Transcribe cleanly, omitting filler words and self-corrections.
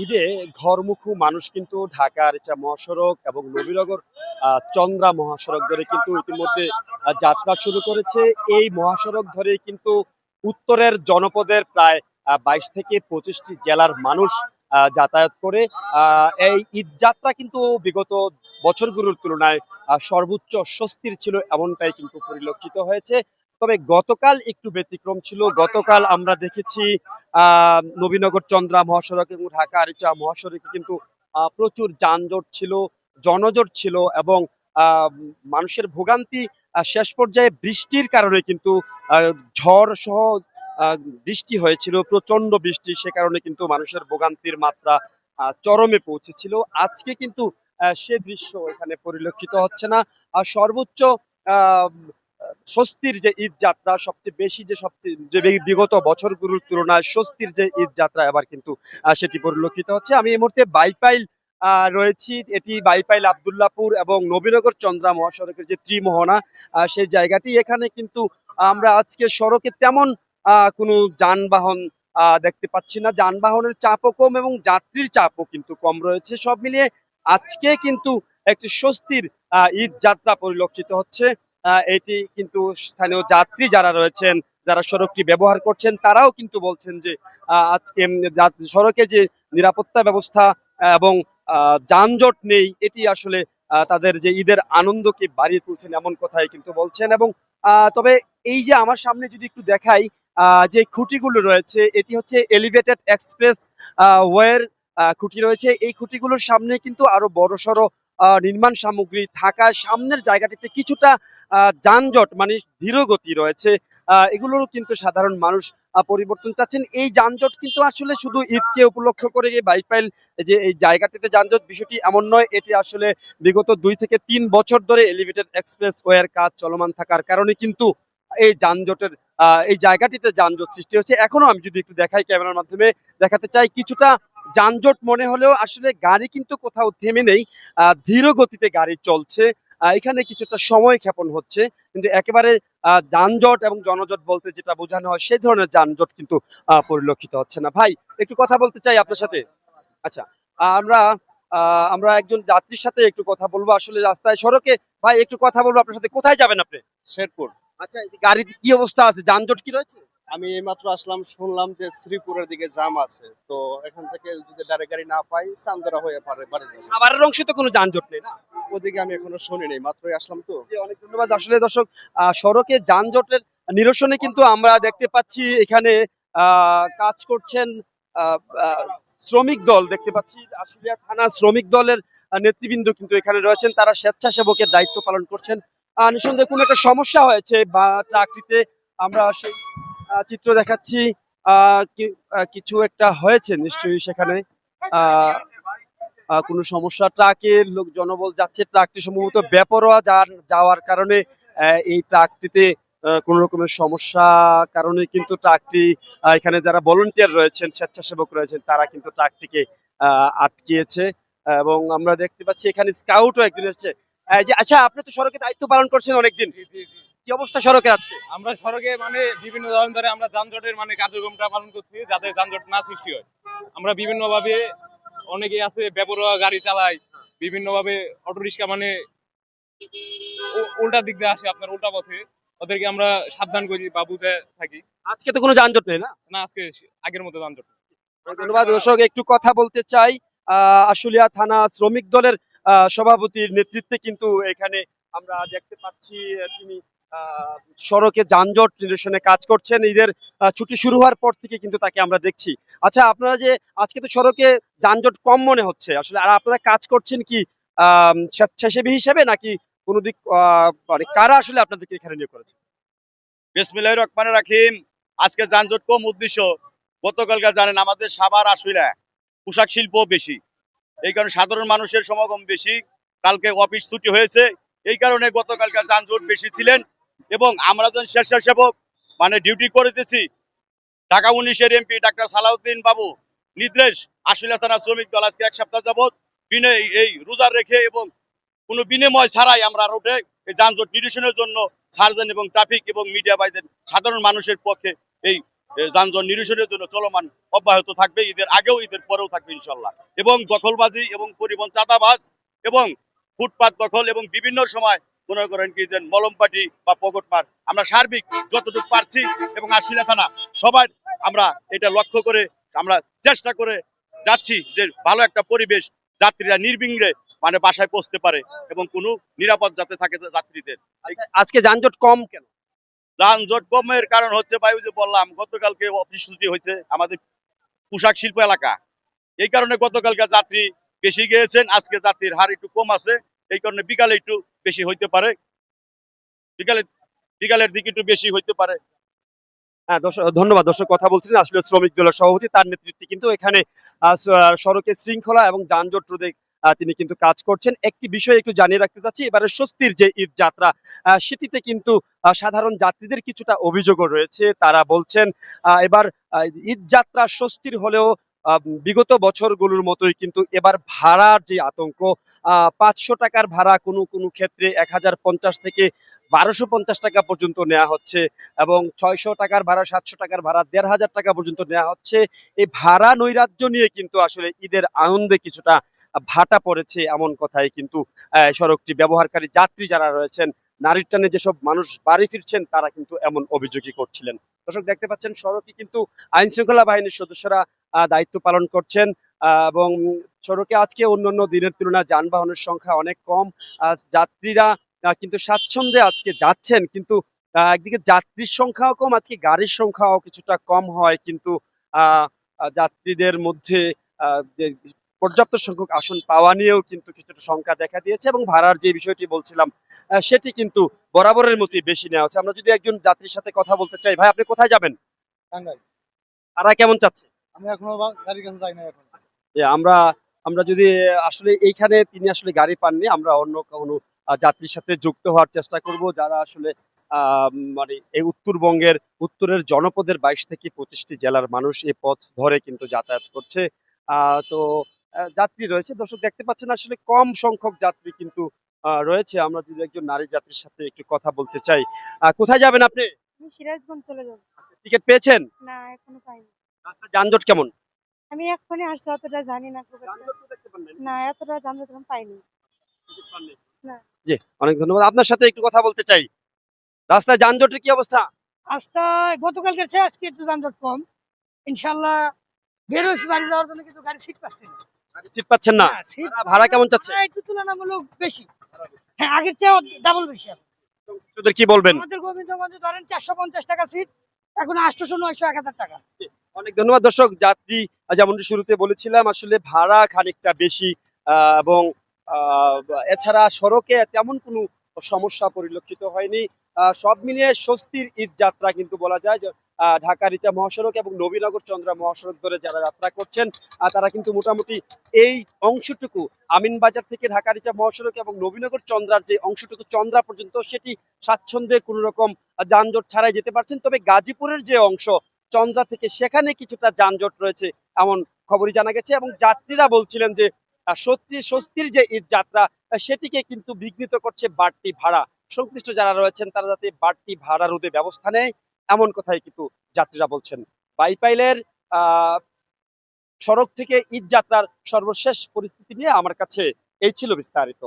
ঈদে ঘরমুখী মানুষ কিন্তু ঢাকার মহাসড়ক এবং নবীনগর চন্দ্রা মহাসড়ক ধরে কিন্তু ইতিমধ্যে যাত্রা শুরু করেছে। এই মহাসড়ক ধরে কিন্তু উত্তরের জনপদের প্রায় 22 থেকে 25টি জেলার মানুষ যাতায়াত করে। এই ঈদ যাত্রা কিন্তু বিগত বছরগুলোর তুলনায় সর্বোচ্চ স্বস্তির ছিল, এমনটাই কিন্তু পরিলক্ষিত হয়েছে। তবে গতকাল একটু ব্যতিক্রম ছিল। গতকাল আমরা দেখেছি নবীনগর চন্দ্রা মহাসড়ক এবং ঢাকা আরিচা মহাসড়কে কিন্তু প্রচুর যানজট ছিল, জনজট ছিল এবং আহ, মানুষের ভোগান্তি শেষ পর্যায়ে বৃষ্টির কারণে কিন্তু ঝড় সহ বৃষ্টি হয়েছিল, প্রচন্ড বৃষ্টি। সে কারণে কিন্তু মানুষের ভোগান্তির মাত্রা চরমে পৌঁছেছিল। আজকে কিন্তু সে দৃশ্য এখানে পরিলক্ষিত হচ্ছে না। সর্বোচ্চ আহ স্বস্তির যে ঈদ যাত্রা, সবচেয়ে বেশি যে বিগত বছরগুলোর তুলনায় স্বস্তির যে ঈদ যাত্রা এবার কিন্তু সেটি পরিলক্ষিত হচ্ছে। আমি এই মুহূর্তে বাইপাইল রয়েছি। এটি বাইপাইল আবদুল্লাপুর এবং নবীনগর চন্দ্রা মহাসড়কের যে ত্রিমোহনা, সেই জায়গাটি। এখানে কিন্তু আমরা আজকে সড়কে তেমন কোনো যানবাহন দেখতে পাচ্ছি না। যানবাহনের চাপও কম এবং যাত্রীর চাপও কিন্তু কম রয়েছে। সব মিলিয়ে আজকে কিন্তু একটি স্বস্তির ঈদ যাত্রা পরিলক্ষিত হচ্ছে। এটি কিন্তু স্থানীয় যাত্রী যারা রয়েছেন, যারা সড়কটি ব্যবহার করছেন, তারাও কিন্তু বলছেন যে আজকে সড়কে যে নিরাপত্তা ব্যবস্থা এবং যানজট নেই, এটি আসলে তাদের যে ঈদের আনন্দকে বাড়িয়ে তুলছেন, এমন কথাই কিন্তু বলছেন। এবং তবে এই যে আমার সামনে যদি একটু দেখাই, যে খুঁটিগুলো রয়েছে, এটি হচ্ছে এলিভেটেড এক্সপ্রেস ওয়ের খুঁটি রয়েছে। এই খুঁটিগুলোর সামনে কিন্তু আরো বড়সড় নির্মাণ সামগ্রী থাকায় সামনের জায়গাটিতে কিছুটা যানজট মানে ধীর গতি রয়েছে। এগুলোরও কিন্তু সাধারণ মানুষ পরিবর্তন চাচ্ছেন। এই যানজট কিন্তু আসলে শুধু ঈদকে উপলক্ষ করে বাইপাইল যে এই জায়গাটিতে যানজট, বিষয়টি এমন নয়। এটি আসলে বিগত 2 থেকে 3 বছর ধরে এলিভেটেড এক্সপ্রেস ওয়ের কাজ চলমান থাকার কারণে কিন্তু এই যানজটের এই জায়গাটিতে যানজট সৃষ্টি হচ্ছে। এখনো আমি যদি একটু দেখাই, ক্যামেরার মাধ্যমে দেখাতে চাই, কিছুটা যানজট মনে হলেও আসলে গাড়ি কিন্তু কোথাও থেমে নেই, ধীর গতিতে গাড়ি চলছে। এখানে কিছুটা সময় ক্ষেপণ হচ্ছে, কিন্তু একেবারে যানজট এবং জনজট বলতে যেটা বোঝানো হয় সেই ধরনের যানজট কিন্তু পরিলক্ষিত হচ্ছে না। ভাই, একটু কথা বলতে চাই আপনার সাথে। আচ্ছা, আমরা আমরা একজন যাত্রীর সাথে একটু কথা বলবো আসলে রাস্তায় সড়কে। ভাই, একটু কথা বলবো আপনার সাথে। কোথায় যাবেন আপনি? শেরপুর। আচ্ছা, এই যে গাড়ির কি অবস্থা আছে, যানজট কি রয়েছে? আমি এইমাত্র আসলাম, শুনলাম যে শ্রীপুরের দিকে জাম আছে। তো এখান থেকে যদি ডাইরেক্ট গাড়ি না পাই, চান্দরা হয়ে পারে বাড়ি যাবো। সাভারের অংশে তো কোনো যানজট নেই না? ওদিকে আমি এখনো শুনিনি, মাত্রই আসলাম তো। জি, অনেক ধন্যবাদ। আসলে দর্শক, সড়কে যানজটের নিরসনে কিন্তু আমরা দেখতে পাচ্ছি এখানে কাজ করছেন আহ, আহ, শ্রমিক দল দেখতে পাচ্ছি। আশুলিয়া থানা শ্রমিক দলের নেতৃবৃন্দ কিন্তু এখানে রয়েছেন, তারা স্বেচ্ছাসেবকের দায়িত্ব পালন করছেন। নিঃসন্দেহে কোনো একটা সমস্যা হয়েছে বা ট্রাকটিতে, আমরা সেই চিত্র দেখাচ্ছি। কিছু একটা হয়েছে নিশ্চয়ই সেখানে। আহ কোনো সমস্যা, ট্রাকের লোক জনবল যাচ্ছে, ট্রাকটি সম্ভবত বেপরোয়া যাওয়ার কারণে এই ট্রাকটিতে কোন রকমের সমস্যা কারণে কিন্তু ট্রাকটি, এখানে যারা ভলেন্টিয়ার রয়েছেন, স্বেচ্ছাসেবক রয়েছেন, তারা কিন্তু ট্রাকটিকে আটকিয়েছে। এবং আমরা দেখতে পাচ্ছি এখানে স্কাউটও একজন এসেছে। যে আচ্ছা, আপনি তো সড়কে দায়িত্ব পালন করছেন অনেকদিন, কি অবস্থা সড়কের আজকে? আমরা সড়কে বিভিন্ন ধরন ধরে আমরা যানজটের কার্যক্রমটা পালন করছি, যাতে যানজট না সৃষ্টি হয়। আমরা বিভিন্ন ভাবে, অনেকে আছে বেপরোয়া গাড়ি চালায়, বিভিন্ন ভাবে অটো রিক্সা উল্টা দিক দিয়ে আসে, আপনার উল্টা পথে, ওদেরকে আমরা সাবধান করি বা বুঝে থাকি। আজকে তো কোনো যানজট নেই না? না, আজকে আগের মতো যানজট। ধন্যবাদ। দর্শক, একটু কথা বলতে চাই। আশুলিয়া থানা শ্রমিক দলের সভাপতির নেতৃত্বে কিন্তু এখানে আমরা দেখতে পাচ্ছি তিনি আহ, সড়কে যানজট নিরসনে কাজ করছেন। ঈদের ছুটি শুরু হওয়ার পর থেকে কিন্তু তাকে আমরা দেখছি। আচ্ছা, আপনারা যে আজকে তো সড়কে যানজট কম মনে হচ্ছে আসলে, আর আপনারা কাজ করছেন কি স্বেচ্ছাসেবী হিসেবে নাকি কোনো দিক মানে কারা আসলে আপনাদেরকে এখানে নিয়োগ করেছে? বিসমিল্লাহির রহমানির রহিম। আজকে যানজট কম উদ্দেশ্য, গতকালকে জানেন আমাদের সাভার আশুলিয়া পোশাক শিল্প বেশি, এই কারণে সাধারণ মানুষের সমাগম বেশি। কালকে অফিস ছুটি হয়েছে, এই কারণে গতকালকে যানজট বেশি ছিলেন। এবং আমরা যখন স্বেচ্ছাসেবক ডিউটি করিতেছি, ঢাকা 19-এর এমপি ডাক্তার সালাউদ্দিন বাবু নির্দেশ, আশুলিয়া থানা শ্রমিক দল আজকে 1 সপ্তাহ যাবৎ এই রোজা রেখে এবং কোনো বিনিময় ছাড়াই আমরা রোডে এই যানজট নিরসনের জন্য সার্জন এবং ট্রাফিক এবং মিডিয়া বাইদের সাধারণ মানুষের পক্ষে এই যানজট নিরসনের জন্য চলমান অব্যাহত থাকবে, ঈদের আগেও ঈদের পরেও থাকবে ইনশাল্লাহ। এবং দখলবাজি এবং পরিবহন চাঁদাবাজ এবং ফুটপাত দখল এবং বিভিন্ন সময় মনে করেন কি যে মলমপাটি বা পকেটমার, আমরা সার্বিক যতটুকু পারছি এবং আশুলিয়া থানা সবাই আমরা এটা লক্ষ্য করে আমরা চেষ্টা করে যাচ্ছি যে ভালো একটা পরিবেশ, যাত্রীরা নির্বিঘ্নে মানে বাসায় পৌঁছতে পারে এবং কোনো নিরাপদ যাতে থাকে যাত্রীদের। আজকে যানজট কম কেন? যানজট কমের কারণ হচ্ছে ভাই, ওই যে বললাম গতকালকে অফিস ছুটি হয়েছে আমাদের পোশাক শিল্প এলাকা, এই কারণে গতকালকে যাত্রী বেশি গিয়েছেন, আজকে যাত্রীর হার একটু কম আছে, এই কারণে বিকালে একটু বেশি হইতে পারে, বিকালের দিকে একটু বেশি হইতে পারে। হ্যাঁ ধন্যবাদ। দর্শক কথা বলছিলেন আসলে শ্রমিক দলের সভাপতি, তার নেতৃত্বে কিন্তু এখানে সড়কে শৃঙ্খলা এবং যানজট রোধে তিনি কিন্তু কাজ করছেন। একটি বিষয় একটু জানিয়ে রাখতে চাচ্ছি, এবারে স্বস্তির যে ঈদ যাত্রা সেটিতে কিন্তু সাধারণ যাত্রীদের কিছুটা অভিযোগও রয়েছে। তারা বলছেন এবার ঈদ যাত্রা স্বস্তির হলেও বিগত বছরগুলোর মতোই কিন্তু এবার ভাড়ার যে আতঙ্ক, 500 টাকার ভাড়া কোনো কোনো ক্ষেত্রে 1050 থেকে 1250 টাকা পর্যন্ত নেওয়া হচ্ছে এবং 600 টাকার ভাড়া 700 টাকার ভাড়া 1500 টাকা পর্যন্ত নেওয়া হচ্ছে। এই ভাড়া নৈরাজ্য নিয়ে কিন্তু আসলে ঈদের আনন্দে কিছুটা ভাটা পড়েছে, এমন কথাই কিন্তু সড়কটি ব্যবহারকারী যাত্রী যারা রয়েছেন, নারীর টানে যেসব মানুষ বাড়ি ফিরছেন তারা কিন্তু এমন অভিযোগই করছিলেন। দর্শক দেখতে পাচ্ছেন সড়কে কিন্তু আইন শৃঙ্খলা বাহিনীর সদস্যরা দায়িত্ব পালন করছেন এবং সড়কে আজকে অন্যান্য দিনের তুলনায় যানবাহনের সংখ্যা অনেক কম। যাত্রীরা কিন্তু স্বাচ্ছন্দ্যে আজকে যাচ্ছেন, কিন্তু একদিকে যাত্রীর সংখ্যাও কম, আজকে গাড়ির সংখ্যাও কিছুটা কম হয়, কিন্তু যাত্রীদের মধ্যে যে পর্যাপ্ত সংখ্যক আসন পাওয়া নিয়েও কিন্তু কিছুটা শঙ্কা দেখা দিয়েছে এবং ভাড়ার যে বিষয়টি বলছিলাম সেটি কিন্তু বরাবরের মতোই বেশি নেওয়া হচ্ছে। আমরা যদি একজন যাত্রীর সাথে কথা বলতে চাই, ভাই আপনি কোথায় যাবেন? টাঙ্গাইল। ভাড়া কেমন চাচ্ছে? আমি এখনো গাড়ির কাছে যাই না এখন। আমরা আমরা যদি আসলে এইখানে তিনি আসলে গাড়ি পাননি, আমরা অন্য কোনো যাত্রীর সাথে যুক্ত হওয়ার চেষ্টা করব যারা আসলে মানে এই উত্তরবঙ্গের উত্তরের জনপদের 22 থেকে 25টি জেলার মানুষ এই পথ ধরে কিন্তু যাতায়াত করছে। তো যাত্রী রয়েছে, দর্শক দেখতে পাচ্ছেন আসলে কম সংখ্যক যাত্রী কিন্তু রয়েছে। আমরা যদি একজন নারী যাত্রীর সাথে একটু কথা বলতে চাই, কোথায় যাবেন আপনি? আমি সিরাজগঞ্জ চলে যাব। টিকিট পেয়েছেন? না এখনো পাইনি। রাস্তায় যানজট কেমন? আমি এক্ষুনি আসছি, অতটা জানি না খুব একটা। যানজট তো দেখতে পাননি? না এতটা যানজট আমি পাইনি। টিকিট পাননি? না। জি, অনেক ধন্যবাদ। আপনার সাথে একটু কথা বলতে চাই। রাস্তায় যানজটের কি অবস্থা? রাস্তায় গতকালকের চেয়ে আজকে একটু যানজট কম। ইনশাআল্লাহ বের হইছি বাড়ি যাওয়ার জন্য, কিন্তু গাড়ি সিট পাচ্ছি না। গাড়ি সিট পাচ্ছেন না? সিট ভাড়া কেমন চাচ্ছে? একটু তুলনামূলক বেশি। হ্যাঁ আগের চেয়ে ডাবল বেশি। তোদের কি বলবেন? আমাদের গোবিন্দগঞ্জে ধরেন 450 টাকা সিট, এখন 800 900 1000 টাকা। অনেক ধন্যবাদ। দর্শক যাত্রী যেমনটি শুরুতে বলেছিলাম আসলে ভাড়া খানিকটা বেশি এবং আহ, এছাড়া সড়কে তেমন কোনো সমস্যা পরিলক্ষিত হয়নি। সব মিলিয়ে স্বস্তির ঈদ যাত্রা কিন্তু বলা যায় যে ঢাকা রিচা মহাসড়ক এবং নবীনগর চন্দ্রা মহাসড়ক ধরে যারা যাত্রা করছেন তারা কিন্তু মোটামুটি এই অংশটুকু আমিনবাজার থেকে ঢাকা রিচা মহাসড়ক এবং নবীনগর চন্দ্রার যে অংশটুকু চন্দ্রা পর্যন্ত সেটি স্বাচ্ছন্দ্যে কোনো রকম যানজট ছাড়াই যেতে পারছেন। তবে গাজীপুরের যে অংশ চন্দ্রা থেকে সেখানে কিছুটা যানজট রয়েছে এমন খবরই জানা গেছে এবং যাত্রীরা বলছিলেন যে স্বস্তির যে ঈদ যাত্রা সেটিকে কিন্তু বিঘ্নিত করছে বাড়তি ভাড়া। সংশ্লিষ্ট যারা রয়েছেন তারা যাতে বাড়তি ভাড়া রোধে ব্যবস্থা নেয় এমন কথাই কিন্তু যাত্রীরা বলছেন। বাইপাইলের সড়ক থেকে ঈদ যাত্রার সর্বশেষ পরিস্থিতি নিয়ে আমার কাছে এই ছিল বিস্তারিত।